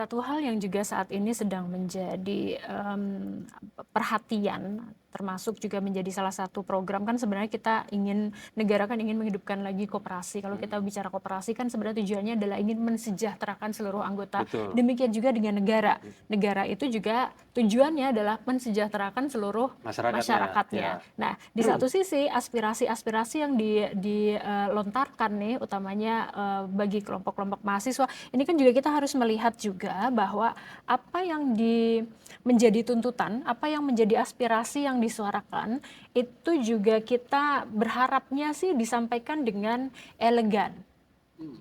Satu hal yang juga saat ini sedang menjadi perhatian, termasuk juga menjadi salah satu program kan sebenarnya kita ingin, negara kan ingin menghidupkan lagi koperasi. Kalau kita bicara koperasi kan sebenarnya tujuannya adalah ingin mensejahterakan seluruh anggota. Betul. Demikian juga dengan negara. Negara itu juga tujuannya adalah mensejahterakan seluruh Masyarakatnya, masyarakatnya. ya. Nah, di satu sisi aspirasi-aspirasi yang dilontarkan nih, utamanya bagi kelompok-kelompok mahasiswa, ini kan juga kita harus melihat juga bahwa apa yang menjadi tuntutan, apa yang menjadi aspirasi yang disuarakan, itu juga kita berharapnya sih disampaikan dengan elegan.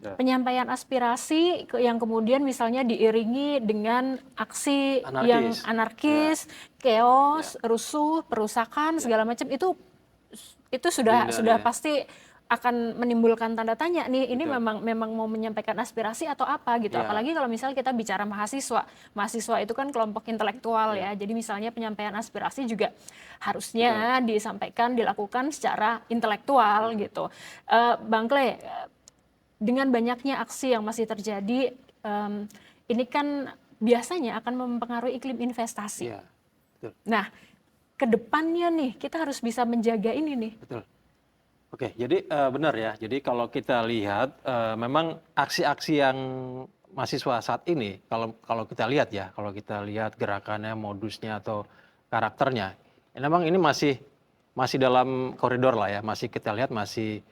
Ya. Penyampaian aspirasi yang kemudian misalnya diiringi dengan aksi yang Anarkis. anarkis, Ya. chaos, rusuh, perusakan, Ya. segala macam itu sudah Dihindari, ya. pasti akan menimbulkan tanda tanya nih, ini Betul. memang mau menyampaikan aspirasi atau apa gitu. Ya. Apalagi kalau misal kita bicara mahasiswa itu kan kelompok intelektual ya. Jadi misalnya penyampaian aspirasi juga harusnya disampaikan, dilakukan secara intelektual gitu. Bang Kle, dengan banyaknya aksi yang masih terjadi, ini kan biasanya akan mempengaruhi iklim investasi. Ya. Betul. Nah, kedepannya nih kita harus bisa menjaga ini nih. Betul. Oke, jadi benar ya. Jadi kalau kita lihat memang aksi-aksi yang mahasiswa saat ini, kalau kita lihat ya, kalau kita lihat gerakannya, modusnya atau karakternya, memang ini masih dalam koridor lah ya. Masih kita lihat masih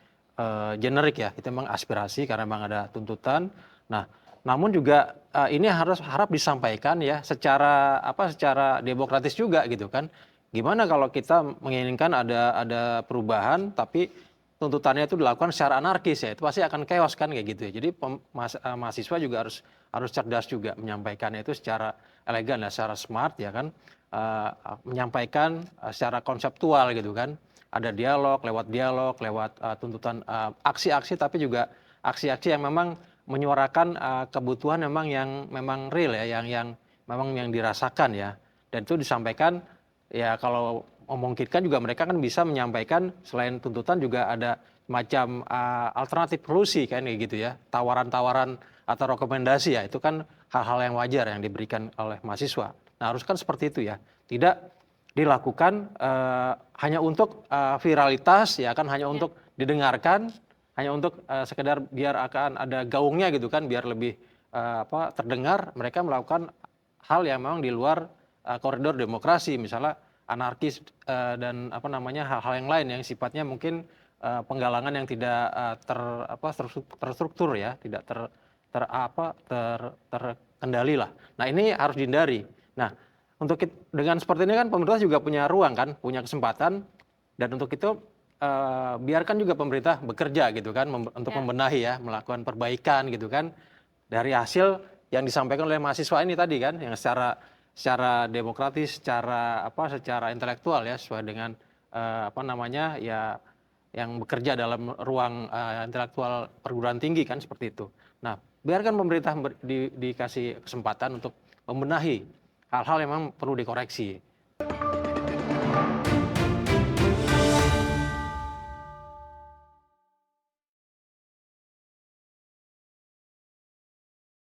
generik ya. Itu memang aspirasi karena memang ada tuntutan. Nah, namun juga ini harap disampaikan ya secara demokratis juga gitu kan. Gimana kalau kita menginginkan ada perubahan tapi tuntutannya itu dilakukan secara anarkis ya, itu pasti akan chaos kan kayak gitu ya. Jadi mahasiswa juga harus cerdas juga menyampaikannya itu secara elegan ya, secara smart ya kan. Menyampaikan secara konseptual gitu kan. Ada dialog, lewat tuntutan aksi-aksi, tapi juga aksi-aksi yang memang menyuarakan kebutuhan yang memang real ya, yang memang yang dirasakan ya. Dan itu disampaikan ya, kalau memungkinkan juga mereka kan bisa menyampaikan selain tuntutan juga ada macam alternatif solusi kan kayak gitu ya, tawaran-tawaran atau rekomendasi ya, itu kan hal-hal yang wajar yang diberikan oleh mahasiswa. Nah, harus kan seperti itu ya, tidak dilakukan hanya untuk viralitas ya kan, hanya untuk didengarkan, hanya untuk sekedar biar akan ada gaungnya gitu kan, biar lebih terdengar. Mereka melakukan hal yang memang di luar koridor demokrasi, misalnya anarkis dan hal-hal yang lain yang sifatnya mungkin penggalangan yang tidak terstruktur ya, tidak terkendali lah. Nah, ini harus dihindari. Nah, dengan seperti ini kan pemerintah juga punya ruang kan, punya kesempatan, dan untuk itu biarkan juga pemerintah bekerja gitu kan, untuk membenahi ya, melakukan perbaikan gitu kan dari hasil yang disampaikan oleh mahasiswa ini tadi kan, yang secara demokratis, secara intelektual ya, sesuai dengan ya, yang bekerja dalam ruang intelektual perguruan tinggi kan, seperti itu. Nah, biarkan pemerintah dikasih kesempatan untuk membenahi hal-hal yang memang perlu dikoreksi.